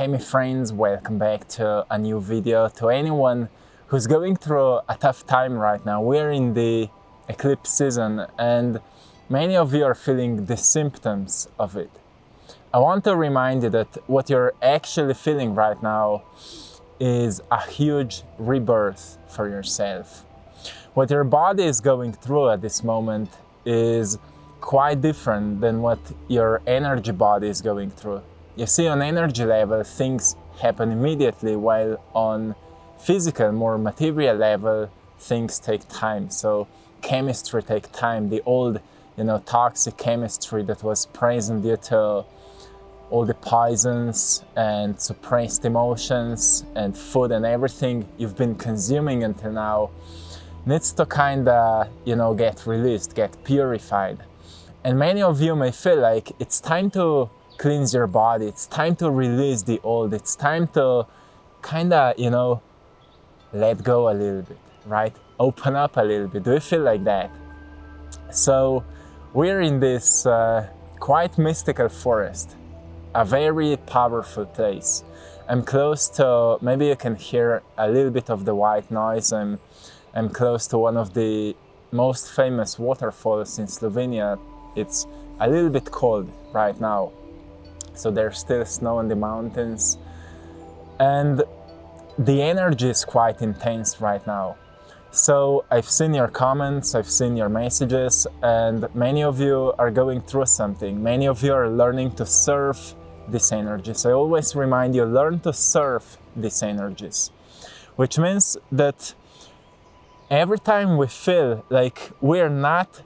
Hey my friends, welcome back to a new video. To anyone who's going through a tough time right now, we're in the eclipse season and many of you are feeling the symptoms of it. I want to remind you that what you're actually feeling right now is a huge rebirth for yourself. What your body is going through at this moment is quite different than what your energy body is going through. You see, on energy level, things happen immediately, while on physical, more material level, things take time. So chemistry takes time. The old, toxic chemistry that was present due to all the poisons and suppressed emotions and food and everything you've been consuming until now needs to get released, get purified. And many of you may feel like it's time to cleanse your body, it's time to release the old, it's time to let go a little bit, right? Open up a little bit. Do you feel like that? So we're in this quite mystical forest, a very powerful place. I'm close to, maybe you can hear a little bit of the white noise. I'm close to one of the most famous waterfalls in Slovenia. It's a little bit cold right now, so there's still snow on the mountains and the energy is quite intense right now. So I've seen your comments, I've seen your messages, and many of you are going through something. Many of you are learning to surf this energy. So I always remind you, learn to surf these energies, which means that every time we feel like we don't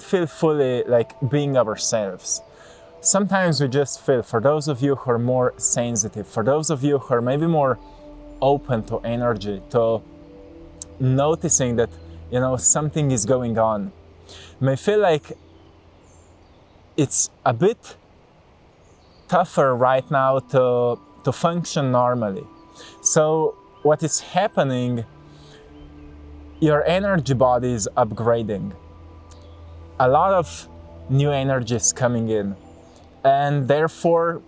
feel fully like being ourselves. Sometimes we just feel, for those of you who are more sensitive, for those of you who are maybe more open to energy, to noticing that, something is going on, may feel like it's a bit tougher right now to function normally. So what is happening, your energy body is upgrading. A lot of new energy is coming in. And therefore,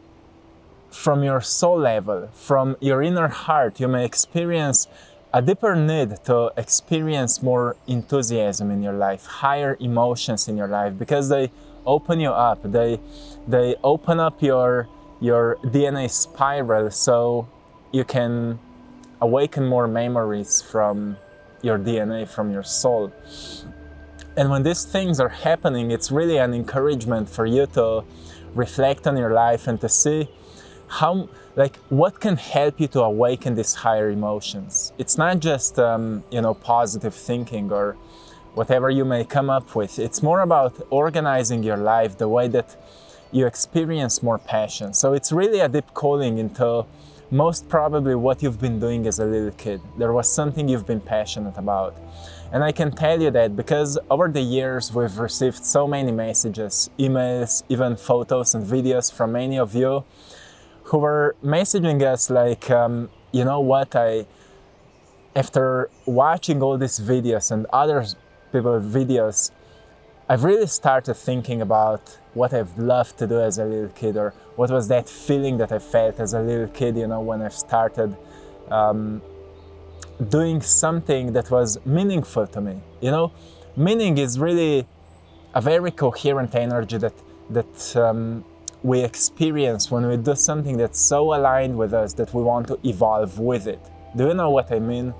from your soul level, from your inner heart, you may experience a deeper need to experience more enthusiasm in your life, higher emotions in your life, because they open you up. They open up your DNA spiral so you can awaken more memories from your DNA, from your soul. And when these things are happening, it's really an encouragement for you to reflect on your life and to see what can help you to awaken these higher emotions. It's not just positive thinking or whatever you may come up with. It's more about organizing your life the way that you experience more passion. So it's really a deep calling into most probably what you've been doing as a little kid. There was something you've been passionate about. And I can tell you that because over the years we've received so many messages, emails, even photos and videos from many of you who were messaging us like, after watching all these videos and other people's videos, I've really started thinking about what I've loved to do as a little kid, or what was that feeling that I felt as a little kid, when I've started doing something that was meaningful to me. Meaning is really a very coherent energy that we experience when we do something that's so aligned with us that we want to evolve with it. Do you know what I mean?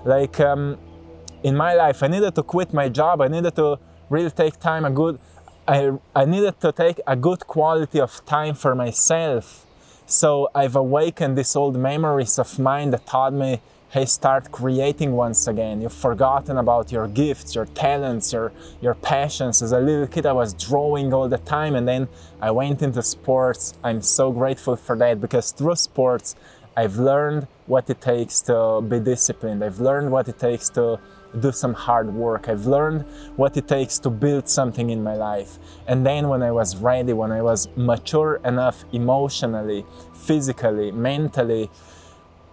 Like in my life, I needed to quit my job. I needed to really take time I needed to take a good quality of time for myself. So I've awakened these old memories of mine that taught me, hey, start creating once again. You've forgotten about your gifts, your talents, your passions. As a little kid, I was drawing all the time, and then I went into sports. I'm so grateful for that, because through sports, I've learned what it takes to be disciplined. I've learned what it takes to do some hard work. I've learned what it takes to build something in my life. And then when I was ready, when I was mature enough emotionally, physically, mentally,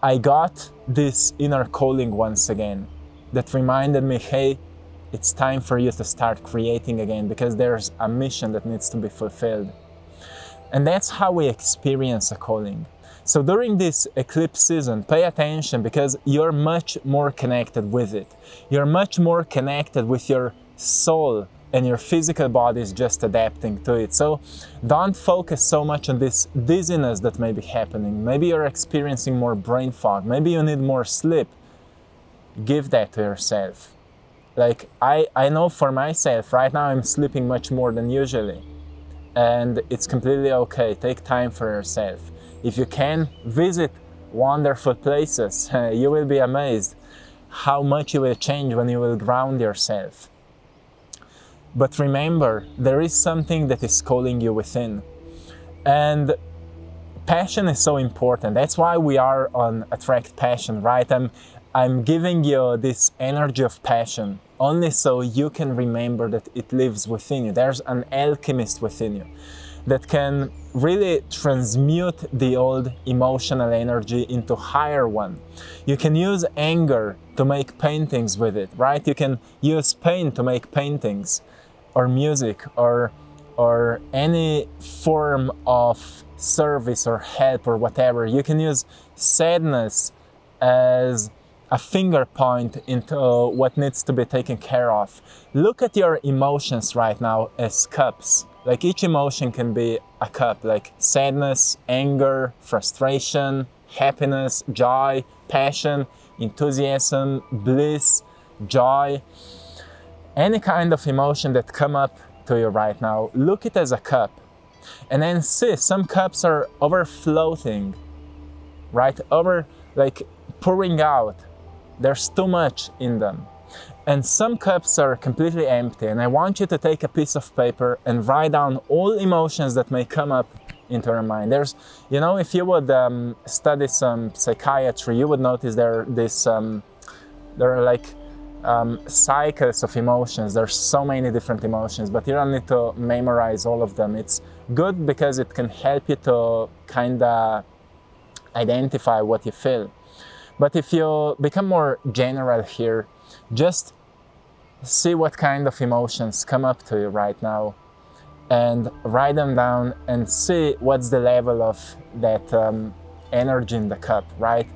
I got this inner calling once again that reminded me, hey, it's time for you to start creating again, because there's a mission that needs to be fulfilled. And that's how we experience a calling. So during this eclipse season, pay attention, because you're much more connected with it. You're much more connected with your soul, and your physical body is just adapting to it. So don't focus so much on this dizziness that may be happening. Maybe you're experiencing more brain fog. Maybe you need more sleep. Give that to yourself. Like I know for myself, right now I'm sleeping much more than usually. And it's completely okay. Take time for yourself. If you can, visit wonderful places. You will be amazed how much you will change when you will ground yourself. But remember, there is something that is calling you within. And passion is so important. That's why we are on AttractPassion, right? I'm giving you this energy of passion only so you can remember that it lives within you. There's an alchemist within you that can really transmute the old emotional energy into higher one. You can use anger to make paintings with it, right? You can use pain to make paintings, or music, or any form of service or help or whatever. You can use sadness as a finger point into what needs to be taken care of. Look at your emotions right now as cups. Like each emotion can be a cup, like sadness, anger, frustration, happiness, joy, passion, enthusiasm, bliss, joy. Any kind of emotion that come up to you right now, look it as a cup. And then see, some cups are overflowing, right? Like pouring out. There's too much in them. And some cups are completely empty. And I want you to take a piece of paper and write down all emotions that may come up into your mind. There's, you know, if you would study some psychiatry, you would notice there are like cycles of emotions. There's so many different emotions, but you don't need to memorize all of them. It's good because it can help you to kind of identify what you feel. But if you become more general here, just see what kind of emotions come up to you right now and write them down and see what's the level of that energy in the cup, right?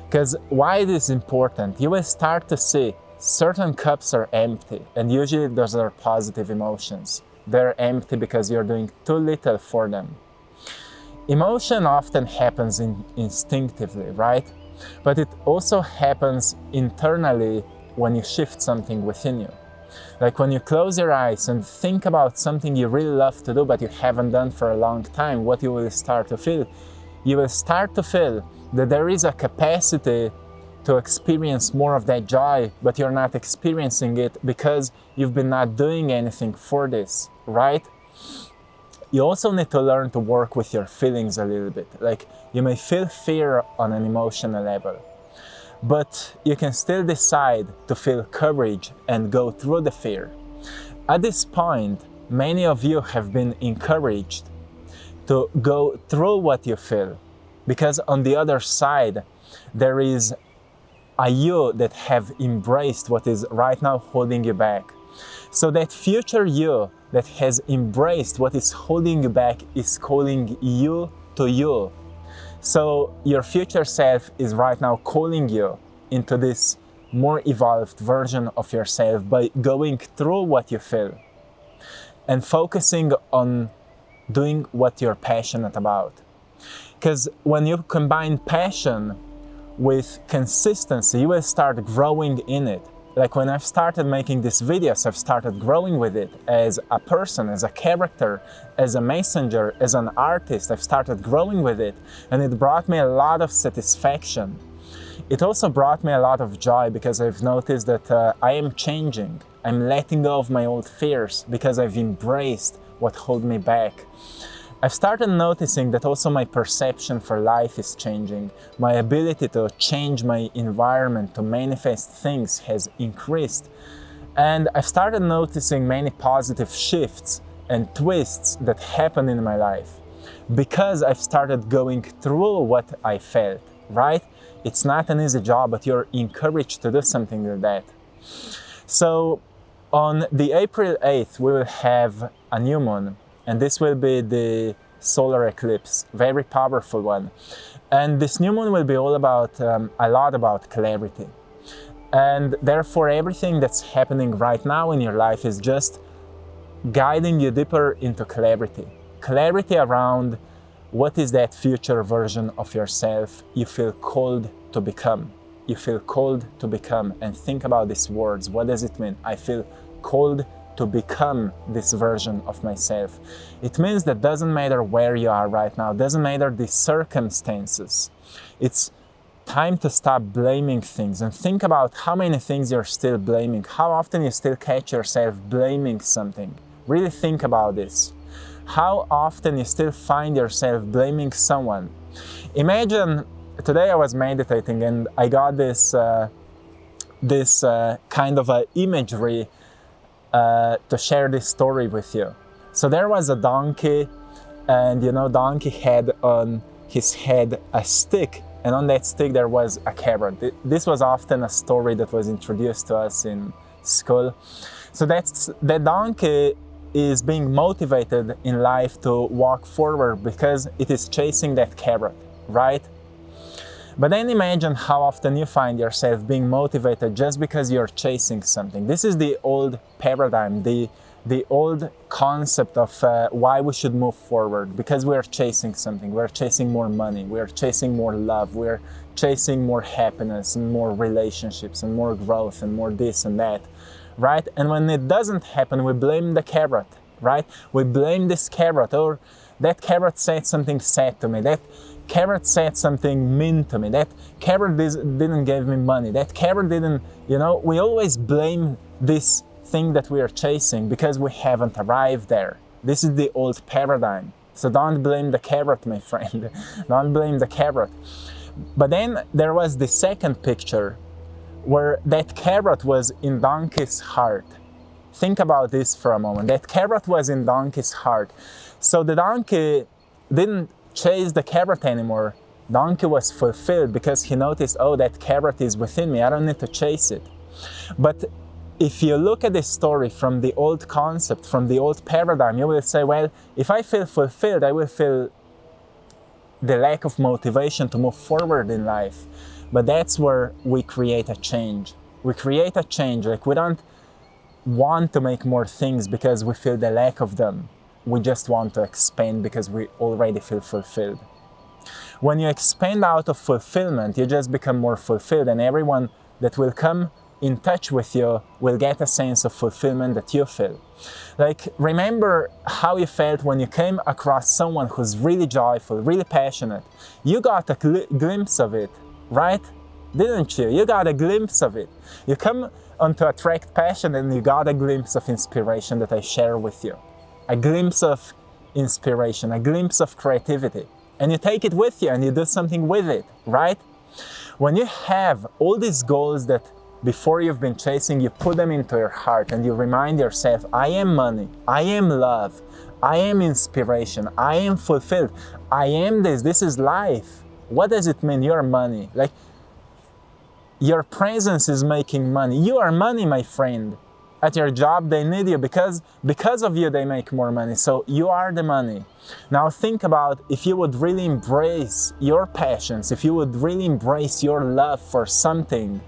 Because why it is important, you will start to see certain cups are empty, and usually those are positive emotions. They're empty because you're doing too little for them. Emotion often happens instinctively, right? But it also happens internally when you shift something within you. Like when you close your eyes and think about something you really love to do but you haven't done for a long time, what you will start to feel? You will start to feel that there is a capacity to experience more of that joy, but you're not experiencing it because you've been not doing anything for this, right? You also need to learn to work with your feelings a little bit. Like you may feel fear on an emotional level, but you can still decide to feel courage and go through the fear. At this point, many of you have been encouraged to go through what you feel, because on the other side, there is a you that have embraced what is right now holding you back. So that future you that has embraced what is holding you back is calling you to you. So your future self is right now calling you into this more evolved version of yourself by going through what you feel and focusing on doing what you're passionate about. Because when you combine passion with consistency, you will start growing in it. Like when I've started making these videos, I've started growing with it as a person, as a character, as a messenger, as an artist. I've started growing with it, and it brought me a lot of satisfaction. It also brought me a lot of joy because I've noticed that I am changing. I'm letting go of my old fears because I've embraced what held me back. I've started noticing that also my perception for life is changing. My ability to change my environment, to manifest things has increased. And I've started noticing many positive shifts and twists that happen in my life because I've started going through what I felt, right? It's not an easy job, but you're encouraged to do something like that. So on the April 8th, we will have a new moon. And this will be the solar eclipse, very powerful one. And this new moon will be all about, a lot about clarity. And therefore, everything that's happening right now in your life is just guiding you deeper into clarity. Clarity around what is that future version of yourself you feel called to become. You feel called to become. And think about these words. What does it mean? I feel called to become this version of myself. It means that doesn't matter where you are right now, doesn't matter the circumstances. It's time to stop blaming things and think about how many things you're still blaming, how often you still catch yourself blaming something. Really think about this. How often you still find yourself blaming someone. Imagine, today I was meditating and I got this kind of a imagery to share this story with you. So there was a donkey, and donkey had on his head a stick, and on that stick there was a carrot. This was often a story that was introduced to us in school. So that donkey is being motivated in life to walk forward because it is chasing that carrot, right? But then imagine how often you find yourself being motivated just because you're chasing something. This is the old paradigm, the old concept of why we should move forward, because we're chasing something. We're chasing more money, we're chasing more love, we're chasing more happiness and more relationships and more growth and more this and that, right? And when it doesn't happen, we blame the carrot, right? We blame this carrot, or that carrot said something sad to me, that carrot said something mean to me, that carrot didn't give me money, that carrot didn't, we always blame this thing that we are chasing because we haven't arrived there. This is the old paradigm. So don't blame the carrot, my friend. Don't blame the carrot. But then there was the second picture where that carrot was in donkey's heart. Think about this for a moment. That carrot was in donkey's heart. So the donkey didn't chase the carrot anymore. Donkey was fulfilled because he noticed, oh, that carrot is within me. I don't need to chase it. But if you look at this story from the old concept, from the old paradigm, you will say, well, if I feel fulfilled, I will feel the lack of motivation to move forward in life. But that's where we create a change. We create a change. Like, we don't want to make more things because we feel the lack of them. We just want to expand because we already feel fulfilled. When you expand out of fulfillment, you just become more fulfilled, and everyone that will come in touch with you will get a sense of fulfillment that you feel. Like, remember how you felt when you came across someone who's really joyful, really passionate. You got a glimpse of it, right? Didn't you? You got a glimpse of it. You come onto AttractPassion and you got a glimpse of inspiration that I share with you. A glimpse of inspiration, a glimpse of creativity. And you take it with you and you do something with it, right? When you have all these goals that before you've been chasing, you put them into your heart and you remind yourself, I am money, I am love, I am inspiration, I am fulfilled, I am this is life. What does it mean? You're money. Like, your presence is making money. You are money, my friend. At your job, they need you because of you, they make more money. So you are the money. Now think about if you would really embrace your passions, if you would really embrace your love for something,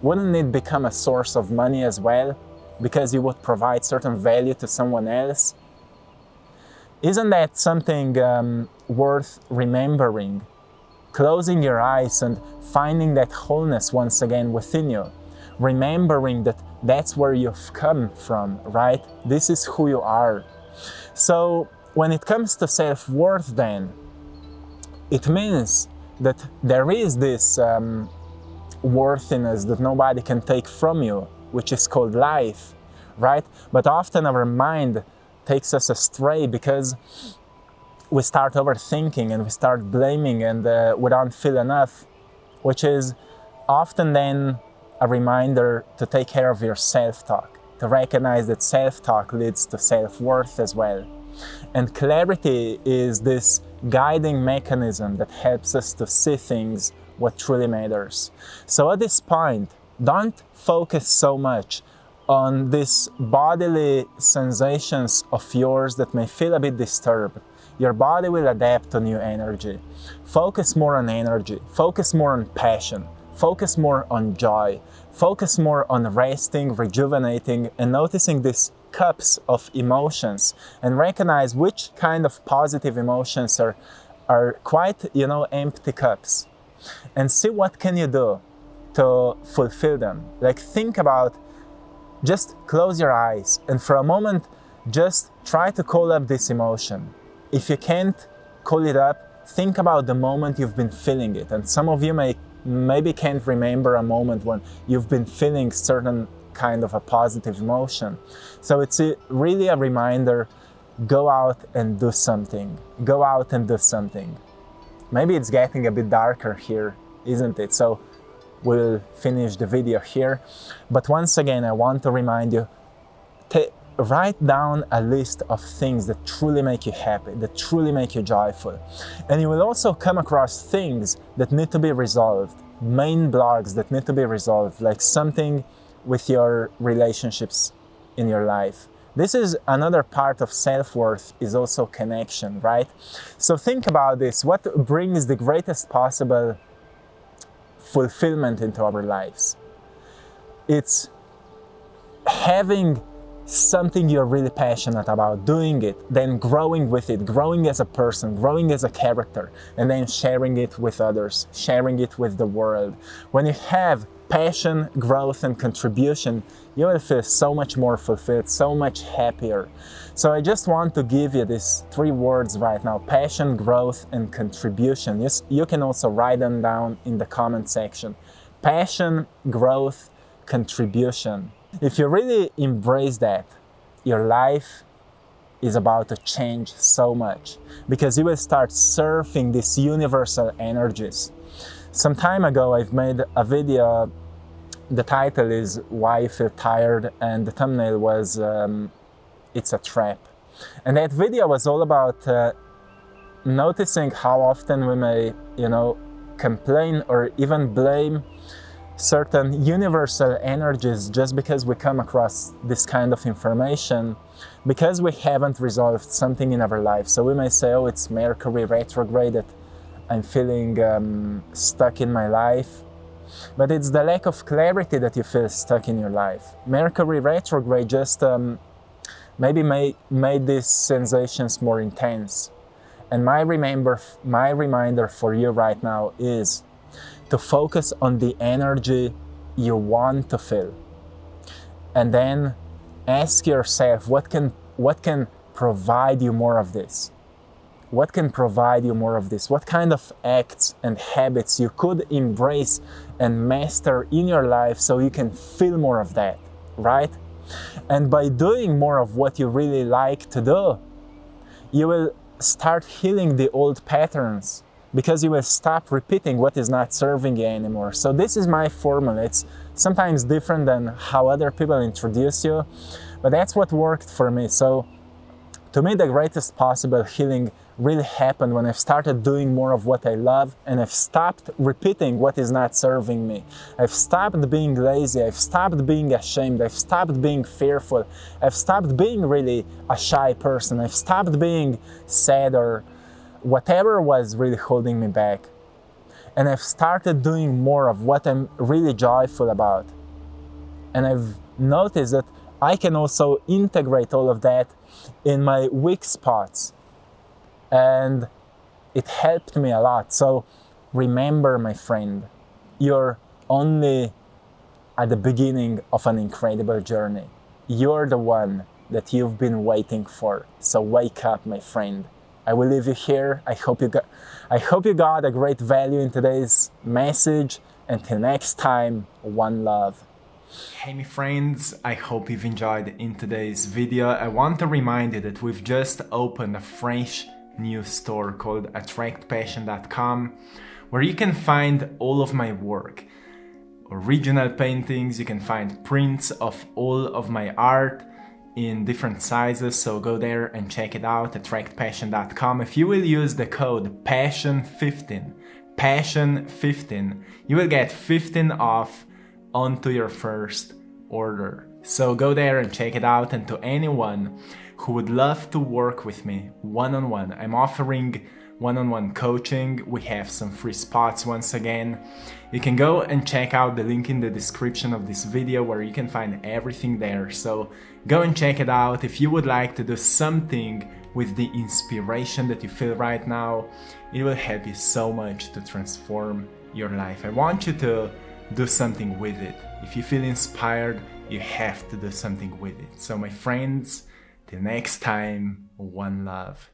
wouldn't it become a source of money as well? Because you would provide certain value to someone else? Isn't that something worth remembering? Closing your eyes and finding that wholeness once again within you. Remembering that that's where you've come from, right? This is who you are. So when it comes to self-worth then, it means that there is this worthiness that nobody can take from you, which is called life, right? But often our mind takes us astray because we start overthinking and we start blaming and we don't feel enough, which is often then a reminder to take care of your self-talk, to recognize that self-talk leads to self-worth as well. And clarity is this guiding mechanism that helps us to see things what truly matters. So at this point, don't focus so much on these bodily sensations of yours that may feel a bit disturbed. your body will adapt to new energy. Focus more on energy, focus more on passion, focus more on joy, focus more on resting, rejuvenating, and noticing these cups of emotions, and recognize which kind of positive emotions are quite, empty cups, and see what can you do to fulfill them. Like, think about, just close your eyes and for a moment just try to call up this emotion. If you can't call it up, think about the moment you've been feeling it. And some of you maybe can't remember a moment when you've been feeling certain kind of a positive emotion. So it's really a reminder, go out and do something. Go out and do something. Maybe it's getting a bit darker here, isn't it? So we'll finish the video here. But once again, I want to remind you, write down a list of things that truly make you happy, that truly make you joyful. And you will also come across things that need to be resolved, main blocks that need to be resolved, like something with your relationships in your life. This is another part of self-worth, is also connection, right? So think about this. What brings the greatest possible fulfillment into our lives? It's having something you're really passionate about, doing it, then growing with it, growing as a person, growing as a character, and then sharing it with others, sharing it with the world. When you have passion, growth, and contribution, you will feel so much more fulfilled, so much happier. So I just want to give you these 3 words right now: passion, growth, and contribution. Yes, you can also write them down in the comment section. Passion, growth, contribution. If you really embrace that, your life is about to change so much, because you will start surfing these universal energies. Some time ago, I've made a video. The title is Why You Feel Tired, and the thumbnail was It's a Trap. And that video was all about noticing how often we may, complain or even blame certain universal energies just because we come across this kind of information, because we haven't resolved something in our life. So we may say, oh, it's Mercury retrograde that I'm feeling stuck in my life. But it's the lack of clarity that you feel stuck in your life. Mercury retrograde just maybe made these sensations more intense. And my reminder for you right now is to focus on the energy you want to feel. And then ask yourself, what can provide you more of this? What can provide you more of this? What kind of acts and habits you could embrace and master in your life so you can feel more of that, right? And by doing more of what you really like to do, you will start healing the old patterns, because you will stop repeating what is not serving you anymore. So this is my formula. It's sometimes different than how other people introduce you, but that's what worked for me. So to me, the greatest possible healing really happened when I've started doing more of what I love, and I've stopped repeating what is not serving me. I've stopped being lazy, I've stopped being ashamed, I've stopped being fearful, I've stopped being really a shy person, I've stopped being sad or whatever was really holding me back. And I've started doing more of what I'm really joyful about. And I've noticed that I can also integrate all of that in my weak spots. And it helped me a lot. So remember, my friend, you're only at the beginning of an incredible journey. You're the one that you've been waiting for. So wake up, my friend. I will leave you here. I hope you got a great value in today's message. Until next time, one love. Hey my friends, I hope you've enjoyed in today's video. I want to remind you that we've just opened a fresh new store called AttractPassion.com, where you can find all of my work. Original paintings, you can find prints of all of my art in different sizes, so go there and check it out, AttractPassion.com. If you will use the code PASSION15, you will get 15 off onto your first order. So go there and check it out. And to anyone who would love to work with me one-on-one. I'm offering one-on-one coaching. We have some free spots once again. You can go and check out the link in the description of this video where you can find everything there. So go and check it out. If you would like to do something with the inspiration that you feel right now, it will help you so much to transform your life. I want you to do something with it. If you feel inspired, you have to do something with it. So my friends, till next time, one love.